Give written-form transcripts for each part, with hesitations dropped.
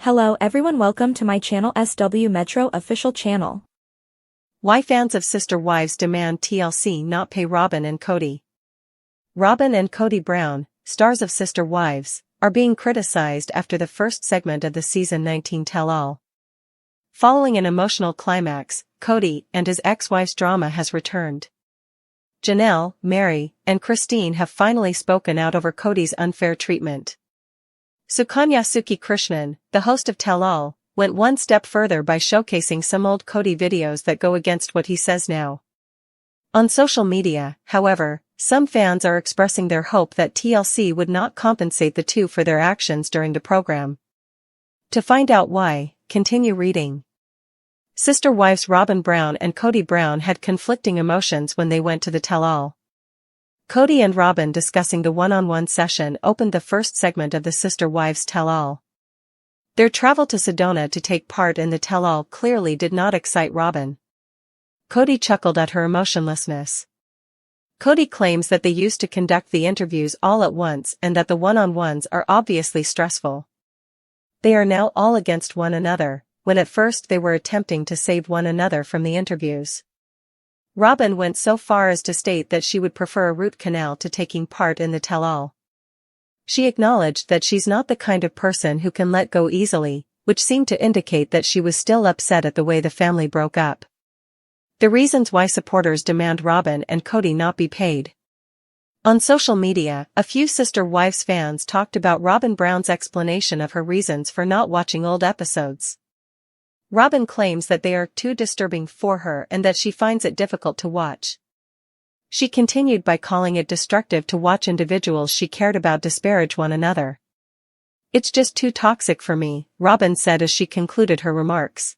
Hello everyone, welcome to my channel SW Metro official channel. Why fans of Sister Wives demand TLC not pay Robyn and Kody. Robyn and Kody Brown, stars of Sister Wives, are being criticized after the first segment of the season 19 tell-all. Following an emotional climax, Kody and his ex-wife's drama has returned. Janelle, Meri, and Christine have finally spoken out over Kody's unfair treatment. Sukanya Suki Krishnan, the host of Tell All, went one step further by showcasing some old Kody videos that go against what he says now. On social media, however, some fans are expressing their hope that TLC would not compensate the two for their actions during the program. To find out why, continue reading. Sister Wives Robyn Brown and Kody Brown had conflicting emotions when they went to the Tell All. Kody and Robyn discussing the one-on-one session opened the first segment of the Sister Wives tell-all. Their travel to Sedona to take part in the tell-all clearly did not excite Robyn. Kody chuckled at her emotionlessness. Kody claims that they used to conduct the interviews all at once and that the one-on-ones are obviously stressful. They are now all against one another, when at first they were attempting to save one another from the interviews. Robyn went so far as to state that she would prefer a root canal to taking part in the tell-all. She acknowledged that she's not the kind of person who can let go easily, which seemed to indicate that she was still upset at the way the family broke up. The reasons why supporters demand Robyn and Kody not be paid. On social media, a few Sister Wives fans talked about Robyn Brown's explanation of her reasons for not watching old episodes. Robyn claims that they are too disturbing for her and that she finds it difficult to watch. She continued by calling it destructive to watch individuals she cared about disparage one another. "It's just too toxic for me," Robyn said as she concluded her remarks.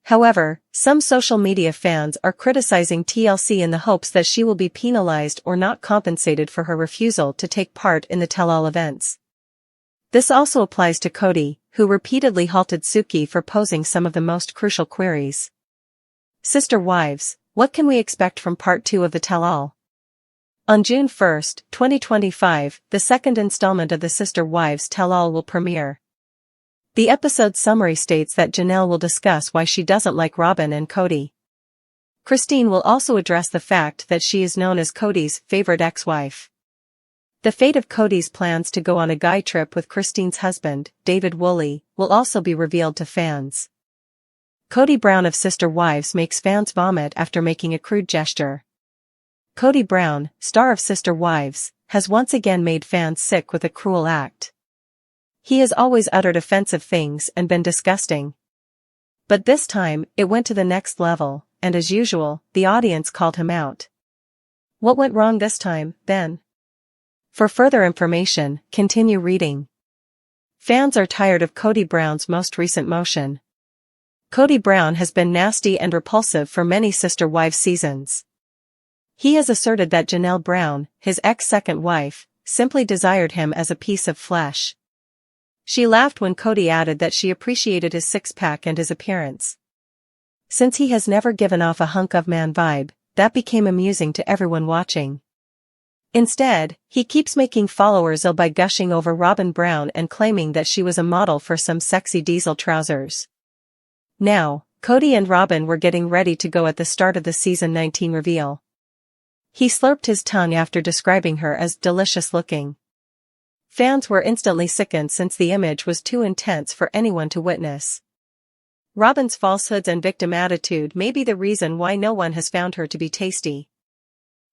However, some social media fans are criticizing TLC in the hopes that she will be penalized or not compensated for her refusal to take part in the tell-all events. This also applies to Kody, who repeatedly halted Suki for posing some of the most crucial queries. Sister Wives, what can we expect from part 2 of the tell-all? On June 1, 2025, the second installment of the Sister Wives tell-all will premiere. The episode summary states that Janelle will discuss why she doesn't like Robyn and Kody. Christine will also address the fact that she is known as Kody's favorite ex-wife. The fate of Kody's plans to go on a guy trip with Christine's husband, David Woolley, will also be revealed to fans. Kody Brown of Sister Wives makes fans vomit after making a crude gesture. Kody Brown, star of Sister Wives, has once again made fans sick with a cruel act. He has always uttered offensive things and been disgusting. But this time, it went to the next level, and as usual, the audience called him out. What went wrong this time, then? For further information, continue reading. Fans are tired of Kody Brown's most recent motion. Kody Brown has been nasty and repulsive for many Sister Wives seasons. He has asserted that Janelle Brown, his ex-second wife, simply desired him as a piece of flesh. She laughed when Kody added that she appreciated his six-pack and his appearance. Since he has never given off a hunk of man vibe, that became amusing to everyone watching. Instead, he keeps making followers ill by gushing over Robyn Brown and claiming that she was a model for some sexy diesel trousers. Now, Kody and Robyn were getting ready to go at the start of the season 19 reveal. He slurped his tongue after describing her as delicious looking. Fans were instantly sickened since the image was too intense for anyone to witness. Robyn's falsehoods and victim attitude may be the reason why no one has found her to be tasty.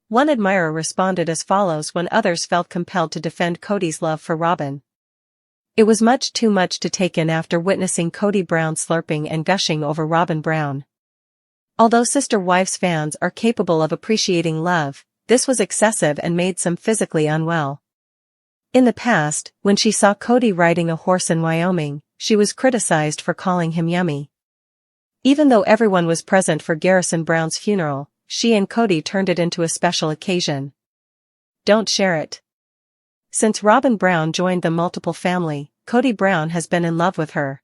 One admirer responded as follows when others felt compelled to defend Kody's love for Robyn. It was much too much to take in after witnessing Kody Brown slurping and gushing over Robyn Brown. Although Sister Wives fans are capable of appreciating love, this was excessive and made some physically unwell. In the past, when she saw Kody riding a horse in Wyoming, she was criticized for calling him yummy. Even though everyone was present for Garrison Brown's funeral, she and Kody turned it into a special occasion. Don't share it. Since Robyn Brown joined the multiple family, Kody Brown has been in love with her.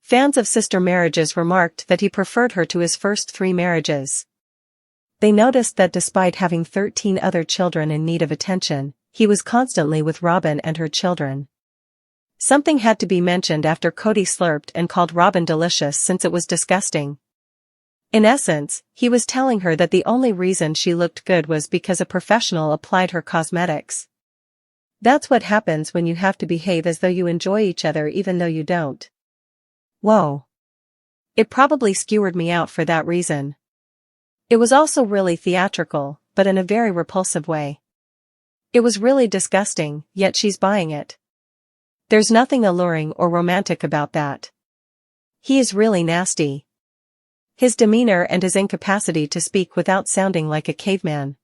Fans of sister marriages remarked that he preferred her to his first 3 marriages. They noticed that despite having 13 other children in need of attention, he was constantly with Robyn and her children. Something had to be mentioned after Kody slurped and called Robyn delicious since it was disgusting. In essence, he was telling her that the only reason she looked good was because a professional applied her cosmetics. That's what happens when you have to behave as though you enjoy each other even though you don't. Whoa. It probably skewered me out for that reason. It was also really theatrical, but in a very repulsive way. It was really disgusting, yet she's buying it. There's nothing alluring or romantic about that. He is really nasty. His demeanor and his incapacity to speak without sounding like a caveman.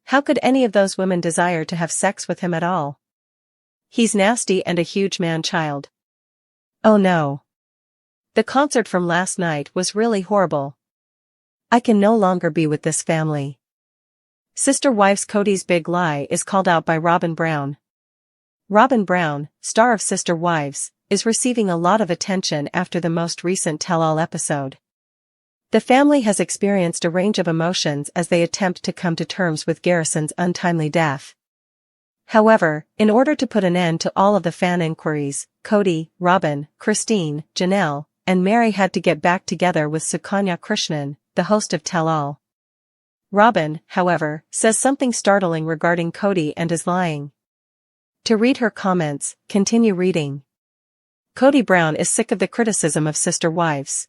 How could any of those women desire to have sex with him at all? He's nasty and a huge man-child. Oh no. The concert from last night was really horrible. I can no longer be with this family. Sister Wives Kody's big lie is called out by Robyn Brown. Robyn Brown, star of Sister Wives, is receiving a lot of attention after the most recent tell-all episode. The family has experienced a range of emotions as they attempt to come to terms with Garrison's untimely death. However, in order to put an end to all of the fan inquiries, Kody, Robyn, Christine, Janelle, and Meri had to get back together with Sukanya Krishnan, the host of Tell All. Robyn, however, says something startling regarding Kody and his lying. To read her comments, continue reading. Kody Brown is sick of the criticism of Sister Wives.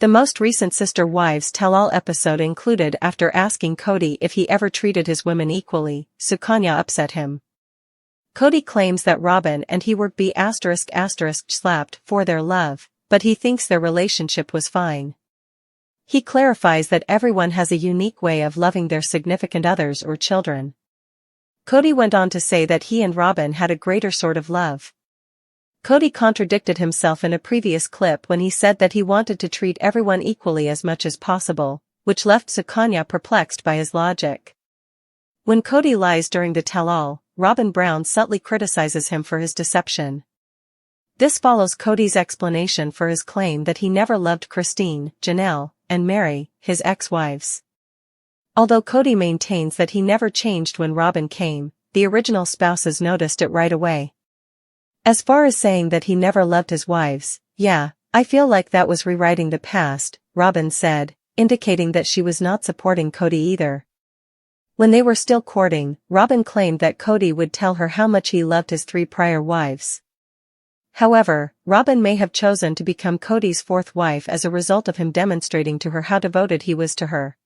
The most recent Sister Wives Tell-All episode included after asking Kody if he ever treated his women equally, Sukanya upset him. Kody claims that Robyn and he were ***slapped for their love, but he thinks their relationship was fine. He clarifies that everyone has a unique way of loving their significant others or children. Kody went on to say that he and Robyn had a greater sort of love. Kody contradicted himself in a previous clip when he said that he wanted to treat everyone equally as much as possible, which left Sukanya perplexed by his logic. When Kody lies during the tell-all, Robyn Brown subtly criticizes him for his deception. This follows Kody's explanation for his claim that he never loved Christine, Janelle, and Meri, his ex-wives. Although Kody maintains that he never changed when Robyn came, the original spouses noticed it right away. As far as saying that he never loved his wives, yeah, I feel like that was rewriting the past, Robyn said, indicating that she was not supporting Kody either. When they were still courting, Robyn claimed that Kody would tell her how much he loved his 3 prior wives. However, Robyn may have chosen to become Kody's 4th wife as a result of him demonstrating to her how devoted he was to her.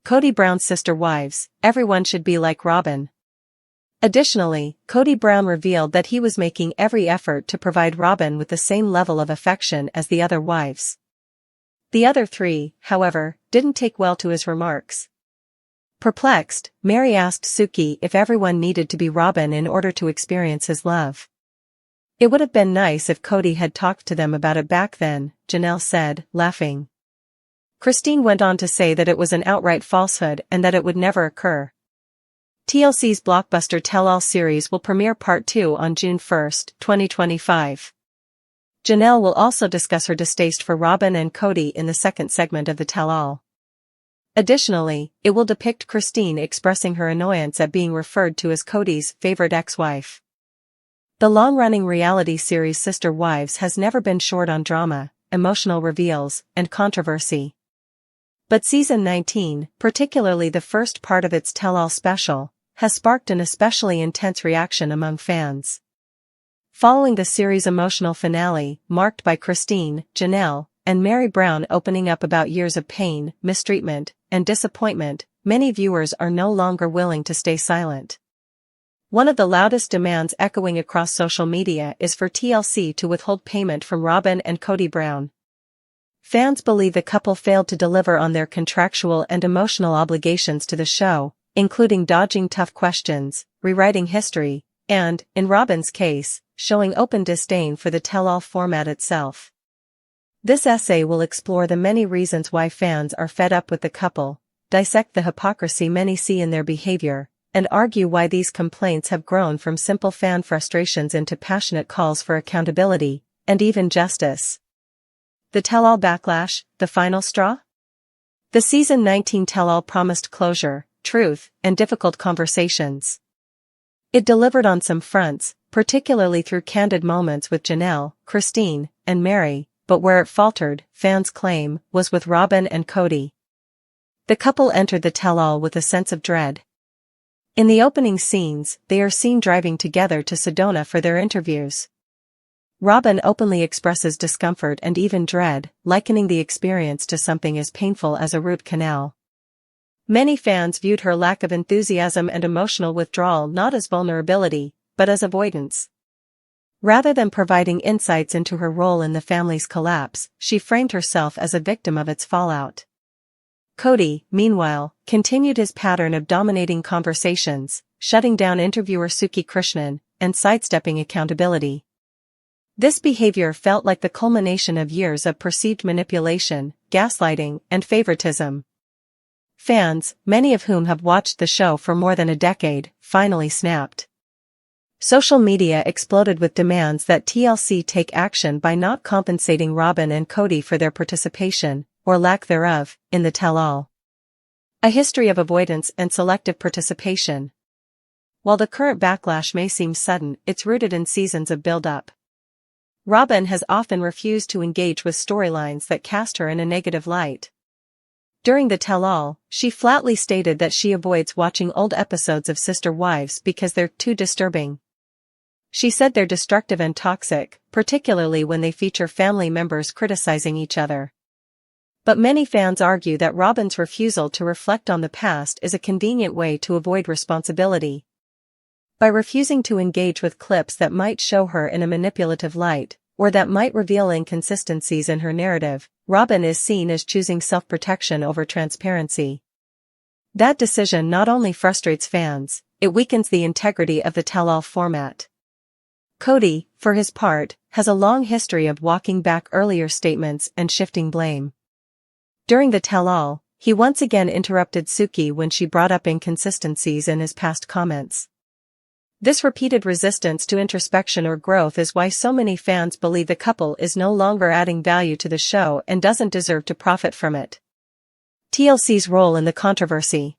Kody Brown's Sister Wives, everyone should be like Robyn. Additionally, Kody Brown revealed that he was making every effort to provide Robyn with the same level of affection as the other wives. The other 3, however, didn't take well to his remarks. Perplexed, Meri asked Suki if everyone needed to be Robyn in order to experience his love. It would have been nice if Kody had talked to them about it back then, Janelle said, laughing. Christine went on to say that it was an outright falsehood and that it would never occur. TLC's blockbuster Tell-All series will premiere Part 2 on June 1, 2025. Janelle will also discuss her distaste for Robyn and Kody in the second segment of the Tell-All. Additionally, it will depict Christine expressing her annoyance at being referred to as Kody's favorite ex-wife. The long-running reality series Sister Wives has never been short on drama, emotional reveals, and controversy. But Season 19, particularly the first part of its Tell-All special, has sparked an especially intense reaction among fans. Following the series' emotional finale, marked by Christine, Janelle, and Meri Brown opening up about years of pain, mistreatment, and disappointment, many viewers are no longer willing to stay silent. One of the loudest demands echoing across social media is for TLC to withhold payment from Robyn and Kody Brown. Fans believe the couple failed to deliver on their contractual and emotional obligations to the show, including dodging tough questions, rewriting history, and, in Robyn's case, showing open disdain for the tell-all format itself. This essay will explore the many reasons why fans are fed up with the couple, dissect the hypocrisy many see in their behavior, and argue why these complaints have grown from simple fan frustrations into passionate calls for accountability, and even justice. The Tell-All backlash, the final straw? The Season 19 Tell-All promised closure, truth, and difficult conversations. It delivered on some fronts, particularly through candid moments with Janelle, Christine, and Meri, but where it faltered, fans claim, was with Robyn and Kody. The couple entered the tell-all with a sense of dread. In the opening scenes, they are seen driving together to Sedona for their interviews. Robyn openly expresses discomfort and even dread, likening the experience to something as painful as a root canal. Many fans viewed her lack of enthusiasm and emotional withdrawal not as vulnerability, but as avoidance. Rather than providing insights into her role in the family's collapse, she framed herself as a victim of its fallout. Kody, meanwhile, continued his pattern of dominating conversations, shutting down interviewer Suki Krishnan, and sidestepping accountability. This behavior felt like the culmination of years of perceived manipulation, gaslighting, and favoritism. Fans, many of whom have watched the show for more than a decade, finally snapped. Social media exploded with demands that TLC take action by not compensating Robyn and Kody for their participation, or lack thereof, in the tell-all. A history of avoidance and selective participation. While the current backlash may seem sudden, it's rooted in seasons of build-up. Robyn has often refused to engage with storylines that cast her in a negative light. During the tell-all, she flatly stated that she avoids watching old episodes of Sister Wives because they're too disturbing. She said they're destructive and toxic, particularly when they feature family members criticizing each other. But many fans argue that Robyn's refusal to reflect on the past is a convenient way to avoid responsibility. By refusing to engage with clips that might show her in a manipulative light, or that might reveal inconsistencies in her narrative, Robyn is seen as choosing self-protection over transparency. That decision not only frustrates fans, it weakens the integrity of the tell-all format. Kody, for his part, has a long history of walking back earlier statements and shifting blame. During the tell-all, he once again interrupted Suki when she brought up inconsistencies in his past comments. This repeated resistance to introspection or growth is why so many fans believe the couple is no longer adding value to the show and doesn't deserve to profit from it. TLC's role in the controversy.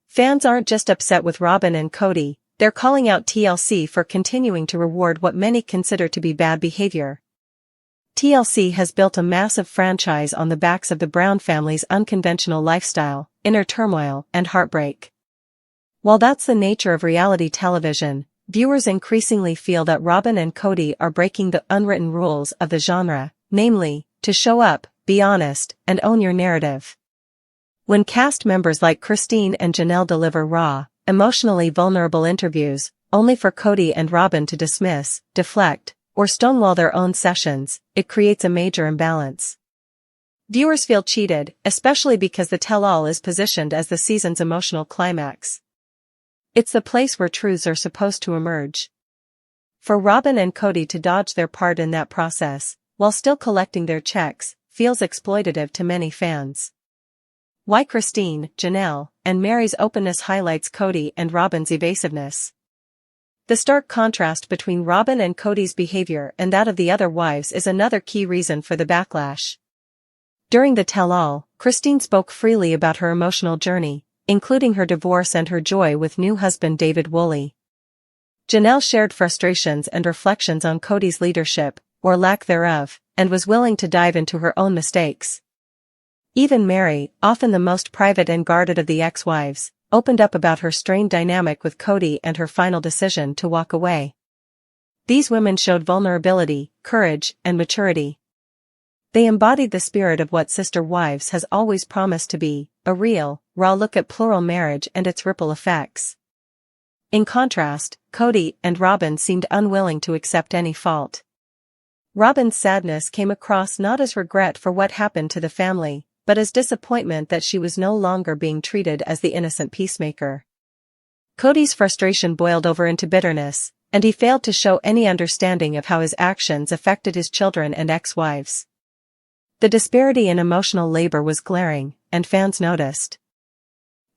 Fans aren't just upset with Robyn and Kody, they're calling out TLC for continuing to reward what many consider to be bad behavior. TLC has built a massive franchise on the backs of the Brown family's unconventional lifestyle, inner turmoil, and heartbreak. While that's the nature of reality television, viewers increasingly feel that Robyn and Kody are breaking the unwritten rules of the genre, namely, to show up, be honest, and own your narrative. When cast members like Christine and Janelle deliver raw, emotionally vulnerable interviews, only for Kody and Robyn to dismiss, deflect, or stonewall their own sessions, it creates a major imbalance. Viewers feel cheated, especially because the tell-all is positioned as the season's emotional climax. It's the place where truths are supposed to emerge. For Robyn and Kody to dodge their part in that process, while still collecting their checks, feels exploitative to many fans. Why Christine, Janelle, and Meri's openness highlights Kody and Robyn's evasiveness. The stark contrast between Robyn and Kody's behavior and that of the other wives is another key reason for the backlash. During the tell-all, Christine spoke freely about her emotional journey, including her divorce and her joy with new husband David Woolley. Janelle shared frustrations and reflections on Kody's leadership, or lack thereof, and was willing to dive into her own mistakes. Even Meri, often the most private and guarded of the ex-wives, opened up about her strained dynamic with Kody and her final decision to walk away. These women showed vulnerability, courage, and maturity. They embodied the spirit of what Sister Wives has always promised to be, a real, raw look at plural marriage and its ripple effects. In contrast, Kody and Robyn seemed unwilling to accept any fault. Robyn's sadness came across not as regret for what happened to the family, but as disappointment that she was no longer being treated as the innocent peacemaker. Kody's frustration boiled over into bitterness, and he failed to show any understanding of how his actions affected his children and ex-wives. The disparity in emotional labor was glaring, and fans noticed.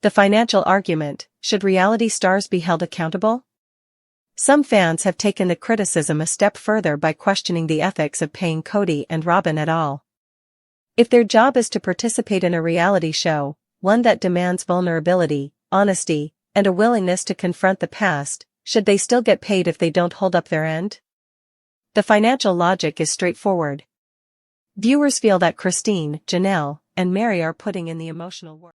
The financial argument: should reality stars be held accountable? Some fans have taken the criticism a step further by questioning the ethics of paying Kody and Robyn at all. If their job is to participate in a reality show, one that demands vulnerability, honesty, and a willingness to confront the past, Should they still get paid if they don't hold up their end? The financial logic is straightforward. Viewers feel that Christine, Janelle, and Meri are putting in the emotional work.